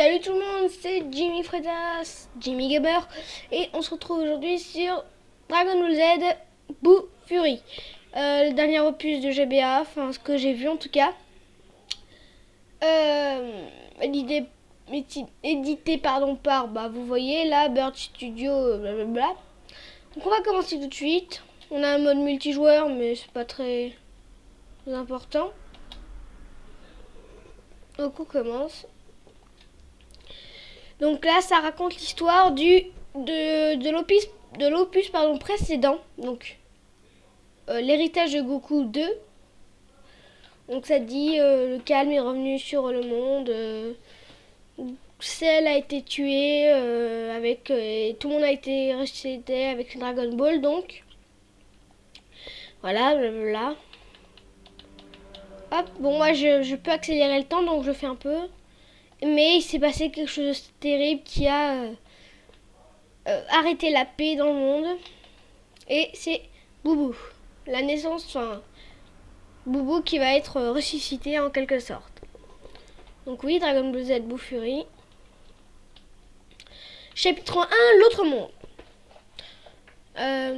Salut tout le monde, c'est Jimmy Fredas, Jimmy Gamer, et on se retrouve aujourd'hui sur Dragon Ball Z Boo Fury, le dernier opus de GBA, enfin ce que j'ai vu en tout cas, l'idée édité par vous voyez là, Bird Studio, blablabla. Donc on va commencer tout de suite. On a un mode multijoueur, mais c'est pas très important. Donc on commence. Donc là, ça raconte l'histoire de l'opus précédent. Donc l'héritage de Goku 2. Donc ça dit le calme est revenu sur le monde. Cell a été tué tout le monde a été ressuscité avec Dragon Ball. Donc voilà, là. Hop, bon moi je peux accélérer le temps, donc je fais un peu. Mais il s'est passé quelque chose de terrible qui a arrêté la paix dans le monde. Et c'est Boubou. La naissance, enfin, Boubou qui va être ressuscité en quelque sorte. Donc oui, Dragon Ball Z Boo Fury. Chapitre 1, l'autre monde.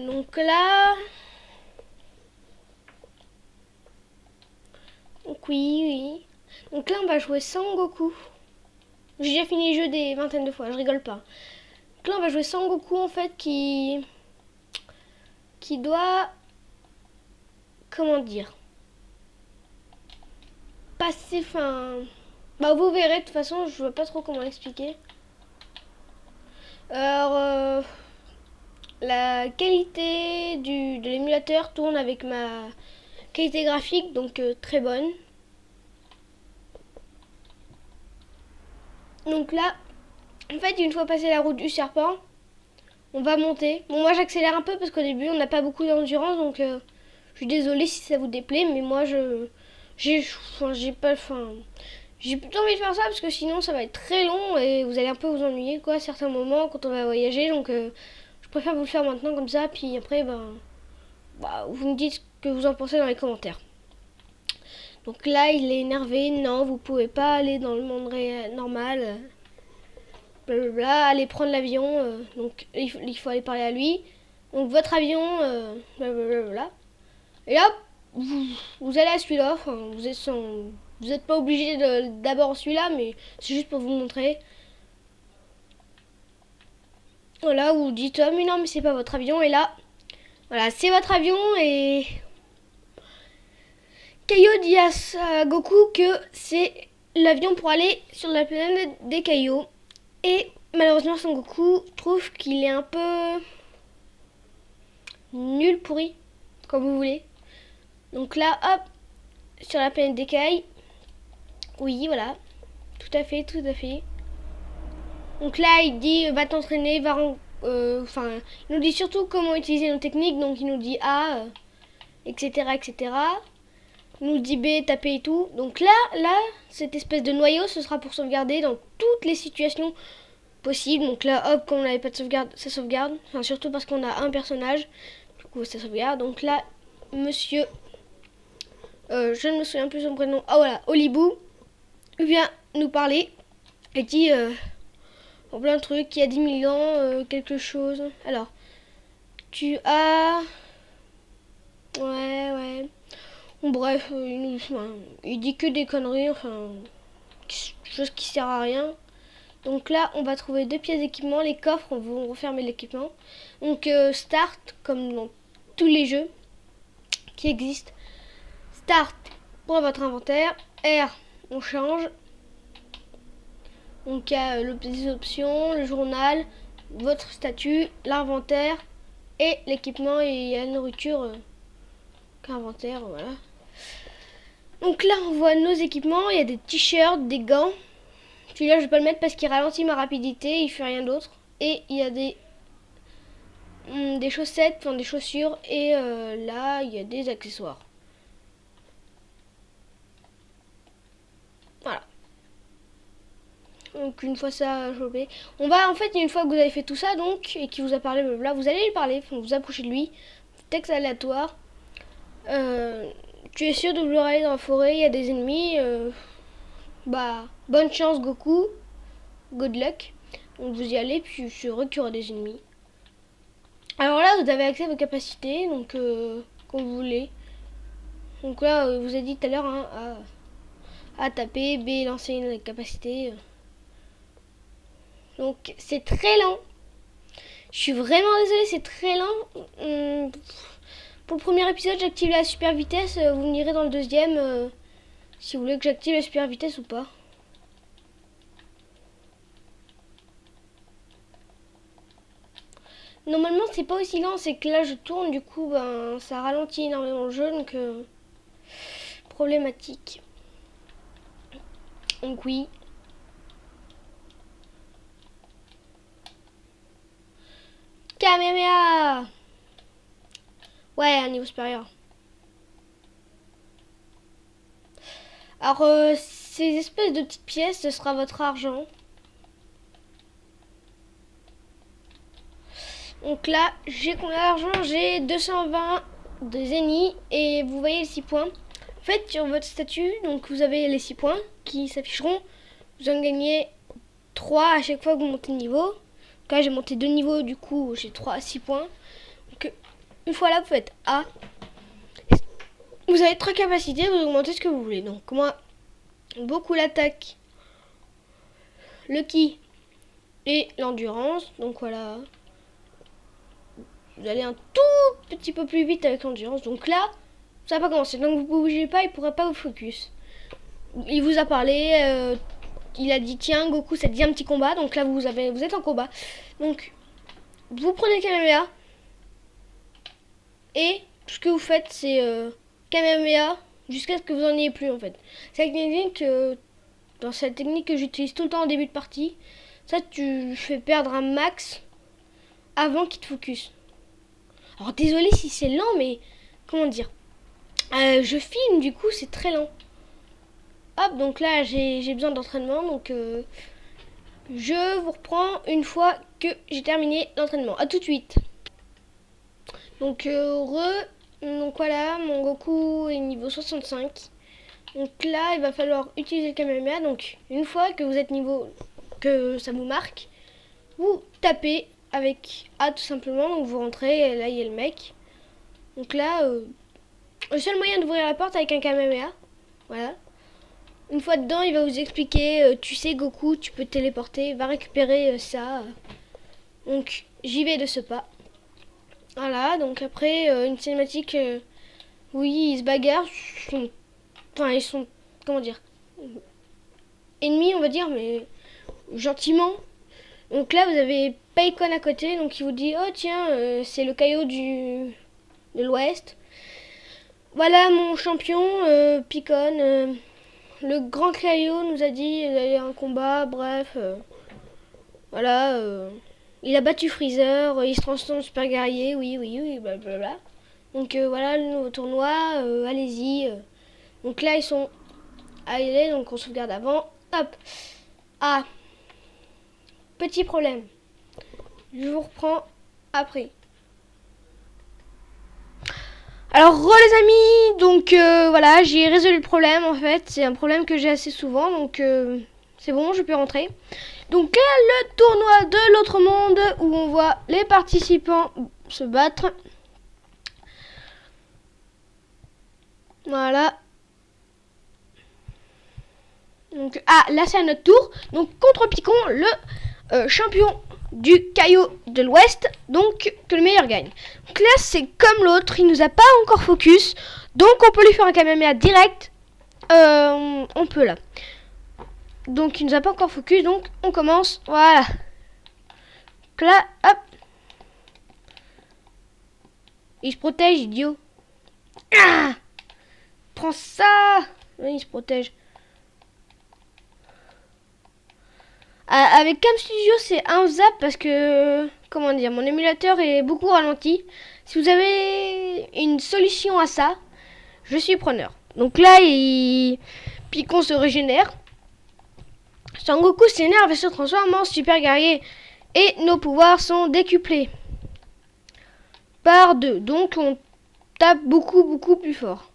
Donc là... Donc oui. Donc là, on va jouer sans Goku. J'ai déjà fini le jeu des vingtaines de fois, je rigole pas. Donc là, on va jouer sans Goku, en fait, qui doit... Comment dire, passer, enfin... Bah vous verrez, de toute façon, je vois pas trop comment l'expliquer. Alors, la qualité de l'émulateur tourne avec ma qualité graphique, donc très bonne. Donc là, en fait, une fois passé la route du serpent, on va monter. Bon, moi j'accélère un peu parce qu'au début, on n'a pas beaucoup d'endurance, donc je suis désolée si ça vous déplaît, mais moi j'ai plutôt envie de faire ça parce que sinon ça va être très long et vous allez un peu vous ennuyer quoi à certains moments quand on va voyager, donc je préfère vous le faire maintenant comme ça, puis après vous me dites ce que vous en pensez dans les commentaires. Donc là il est énervé, non vous pouvez pas aller dans le monde réel, normal, blablabla, aller prendre l'avion, donc il faut aller parler à lui, donc votre avion, blablabla, et hop vous allez à celui-là, enfin, vous n'êtes pas obligé d'abord celui-là, mais c'est juste pour vous montrer. Voilà, vous dites oh mais non mais c'est pas votre avion, et là voilà c'est votre avion, et Kaio dit à Goku que c'est l'avion pour aller sur la planète des Kaio, et malheureusement Son Goku trouve qu'il est un peu nul, pourri, comme vous voulez. Donc là hop, sur la planète des Kai, oui voilà, tout à fait. Donc là il dit va t'entraîner, il nous dit surtout comment utiliser nos techniques, donc il nous dit A, etc. Il nous dit B, taper et tout. Donc là, cette espèce de noyau, ce sera pour sauvegarder dans toutes les situations possibles. Donc là, hop, quand on n'avait pas de sauvegarde, ça sauvegarde. Enfin, surtout parce qu'on a un personnage, du coup ça sauvegarde. Donc là, monsieur, je ne me souviens plus son prénom. Ah voilà, Olibou vient nous parler et dit plein de trucs, il y a 10 000 ans, quelque chose. Alors, tu as... Ouais. Bon, bref, il dit que des conneries, enfin, chose qui sert à rien. Donc là, on va trouver 2 pièces d'équipement. Les coffres vont refermer l'équipement. Donc start, comme dans tous les jeux qui existent. Start pour votre inventaire. R, on change. Donc il y a les options, le journal, votre statut, l'inventaire et l'équipement, et il y a la nourriture qu'inventaire, voilà. Donc là on voit nos équipements, il y a des t-shirts, des gants. Celui-là je vais pas le mettre parce qu'il ralentit ma rapidité, il fait rien d'autre. Et il y a des chaussettes, enfin des chaussures, et là il y a des accessoires. Voilà. Donc une fois ça chopé, on va en fait, une fois que vous avez fait tout ça donc, et qu'il vous a parlé blabla, vous allez lui parler, vous approchez de lui, texte aléatoire. Tu es sûr de vouloir aller dans la forêt, il y a des ennemis, bonne chance Goku. good luck. Donc vous y allez, puis c'est vrai qu'il y aura des ennemis. Alors là, vous avez accès à vos capacités, donc comme vous voulez. Donc là, vous avez dit tout à l'heure, hein, A taper, B lancer une capacité. Donc c'est très lent. Je suis vraiment désolée, c'est très lent. Pour le premier épisode, j'active la super vitesse. Vous me direz dans le deuxième si vous voulez que j'active la super vitesse ou pas. Normalement, c'est pas aussi lent, c'est que là je tourne, du coup, ben, ça ralentit énormément le jeu, donc problématique. Donc oui. Kamehameha. Ouais, un niveau supérieur. Alors, ces espèces de petites pièces, ce sera votre argent. Donc là, j'ai combien d'argent? J'ai 220 de zénith et vous voyez les 6 points. En fait, sur votre statut, donc vous avez les 6 points qui s'afficheront. Vous en gagnez 3 à chaque fois que vous montez de niveau. Donc là, j'ai monté 2 niveaux, du coup, j'ai 3 à 6 points. Donc, une fois là, vous faites A. Vous avez 3 capacités, vous augmentez ce que vous voulez. Donc moi, beaucoup l'attaque, le ki et l'endurance. Donc voilà. Vous allez un tout petit peu plus vite avec l'endurance. Donc là, ça va pas commencer. Donc vous ne bougez pas, il ne pourra pas vous focus. Il vous a parlé, il a dit tiens Goku, ça te dit un petit combat. Donc là vous êtes en combat. Donc vous prenez Kamehameha. Et ce que vous faites c'est Kamehameha jusqu'à ce que vous en ayez plus en fait. C'est une technique, dans cette technique que j'utilise tout le temps en début de partie. Ça tu fais perdre un max avant qu'il te focus. Alors désolé si c'est lent, mais comment dire, je filme, du coup c'est très lent. Hop, donc là j'ai besoin d'entraînement, donc je vous reprends une fois que j'ai terminé l'entraînement. A tout de suite. Donc donc voilà, mon Goku est niveau 65. Donc là il va falloir utiliser le Kamehameha. Donc une fois que vous êtes niveau, que ça vous marque, vous tapez avec A tout simplement, donc vous rentrez et là il y a le mec. Donc là, le seul moyen d'ouvrir la porte avec un Kamehameha, voilà. Une fois dedans, il va vous expliquer, tu sais Goku, tu peux te téléporter, va récupérer ça. Donc j'y vais de ce pas. Voilà, donc après une cinématique, oui ils se bagarrent, ils sont, comment dire, ennemis on va dire, mais gentiment. Donc là vous avez Paikon à côté, donc il vous dit oh tiens c'est le Kaio de l'Ouest. Voilà mon champion Picon. Le grand Kaio nous a dit d'aller à un combat, bref. Voilà. Il a battu Freezer, il se transforme en super guerrier, oui, blablabla. Donc voilà le nouveau tournoi, allez-y. Donc là ils sont allez, donc on sauvegarde avant. Hop. Ah. Petit problème. Je vous reprends après. Alors les amis, donc voilà, j'ai résolu le problème en fait. C'est un problème que j'ai assez souvent, donc c'est bon, je peux rentrer. Donc là, le tournoi de l'autre monde où on voit les participants se battre. Voilà. Donc là c'est à notre tour. Donc contre Picon, le champion du Kaio de l'Ouest, donc que le meilleur gagne. Donc là c'est comme l'autre, il nous a pas encore focus, donc on peut lui faire un Kamehameha direct. On peut là. Donc il nous a pas encore focus, donc on commence. Voilà. Donc là, hop. Il se protège, idiot. Ah, prends ça. Oui, il se protège. Avec Cam Studio, c'est un zap parce que, comment dire, mon émulateur est beaucoup ralenti. Si vous avez une solution à ça, je suis preneur. Donc là, Picon se régénère. Sangoku s'énerve et se transforme en super guerrier. Et nos pouvoirs sont décuplés par 2. Donc on tape beaucoup plus fort.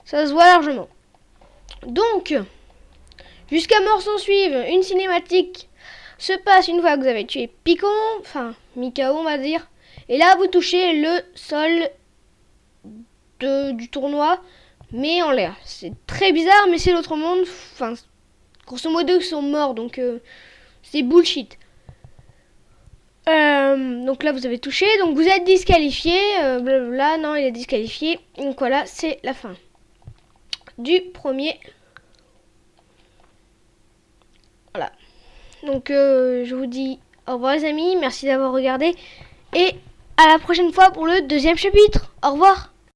Ça se voit largement. Donc, Jusqu'à mort s'en suivre. Une cinématique se passe une fois que vous avez tué Picon, enfin Mikao on va dire. Et là vous touchez le sol du tournoi, mais en l'air. C'est très bizarre, mais c'est l'autre monde. Enfin, grosso modo ils sont morts, donc c'est bullshit. Donc là vous avez touché, donc vous êtes disqualifié, blablabla, non il est disqualifié, donc voilà c'est la fin du premier. Voilà, donc je vous dis au revoir les amis, merci d'avoir regardé et à la prochaine fois pour le deuxième chapitre, au revoir.